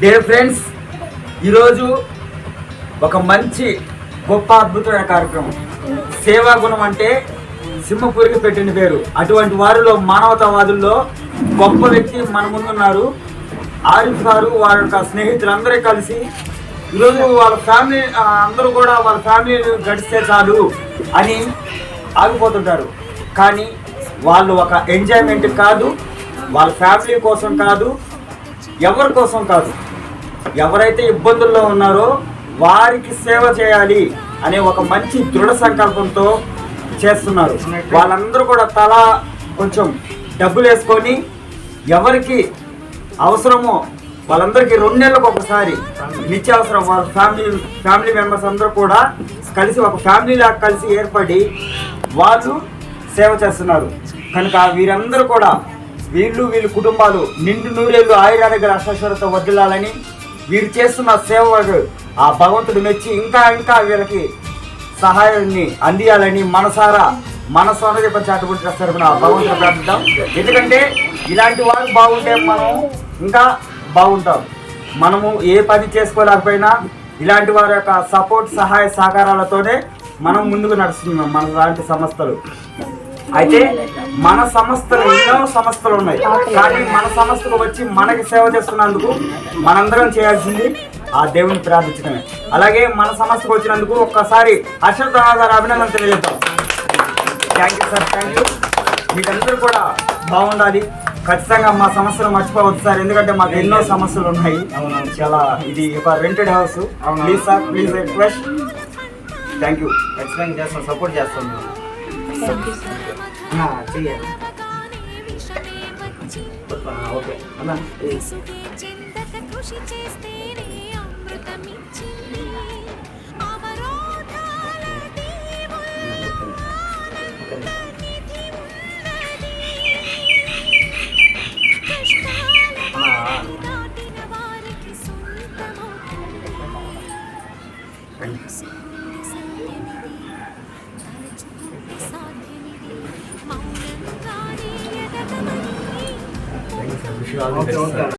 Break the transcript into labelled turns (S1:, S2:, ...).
S1: Dear friends, ఈరోజు ఒక మంచి గొప్ప అద్భుతమైన కార్యక్రమం. సేవా గుణం అంటే సింహపూరికి పెట్టిన పేరు. అటువంటి వారిలో మానవతావాదుల్లో గొప్ప వ్యక్తి మన ముందున్నారు. ఆరిఫ్ గారు వారి యొక్క స్నేహితులందరూ కలిసి ఈరోజు వాళ్ళ ఫ్యామిలీ అందరూ కూడా వాళ్ళ ఫ్యామిలీ గడిస్తే చాలు అని ఆగిపోతుంటారు. కానీ వాళ్ళు ఒక ఎంజాయ్మెంట్ కాదు, వాళ్ళ ఫ్యామిలీ కోసం కాదు, ఎవరి కోసం కాదు, ఎవరైతే ఇబ్బందుల్లో ఉన్నారో వారికి సేవ చేయాలి అనే ఒక మంచి దృఢ సంకల్పంతో చేస్తున్నారు. వాళ్ళందరూ కూడా తల కొంచెం డబ్బులు వేసుకొని ఎవరికి అవసరమో వాళ్ళందరికీ 2 నెలలకు ఒకసారి నిత్యావసరం వాళ్ళ ఫ్యామిలీ మెంబర్స్ అందరూ కూడా కలిసి ఒక ఫ్యామిలీలాగా కలిసి ఏర్పడి వాళ్ళు సేవ చేస్తున్నారు. కనుక వీరందరూ కూడా వీళ్ళ కుటుంబాలు నిండు నూరేళ్ళు ఆయురారోగ్య అష్టైశ్వర్యంతో వర్ధిల్లాలని, వీరు చేస్తున్న సేవకు ఆ భగవంతుడు మెచ్చి ఇంకా వీళ్ళకి సహాయాన్ని అందియాలని మన సౌందర్య పంచాయతీ తరపున భగవంతుడు ప్రార్థిద్దాం. ఎందుకంటే ఇలాంటి వారు బాగుంటే మనం ఇంకా బాగుంటాం. మనము ఏ పని చేసుకోలేకపోయినా ఇలాంటి వారి యొక్క సపోర్ట్ సహాయ సహకారాలతోనే మనం ముందుకు నడుస్తున్నాం. మన లాంటి సంస్థలు అయితే మన సంస్థలు ఎన్నో సంస్థలు ఉన్నాయి, కానీ మన సంస్థకు వచ్చి మనకి సేవ చేస్తున్నందుకు మనందరం చేయాల్సింది ఆ దేవుని ప్రార్థించడమే. అలాగే మన సంస్థకు వచ్చినందుకు ఒక్కసారి అశ్రద్ధ గారు అభినందన తెలియజేద్దాం. Thank you sir, thank you. మీకందరూ కూడా బాగుండాలి. ఖచ్చితంగా మా సమస్యలు మర్చిపోవద్దు సార్, ఎందుకంటే మాకు ఎన్నో సమస్యలు ఉన్నాయి. చాలా ఇది ఒక rented house. Please sir, please request. Thank you. ఖచ్చితంగా చేస్తాం, సపోర్ట్ చేస్తాం. చెయ్యాలి. ఓకే అన్నా. Okay.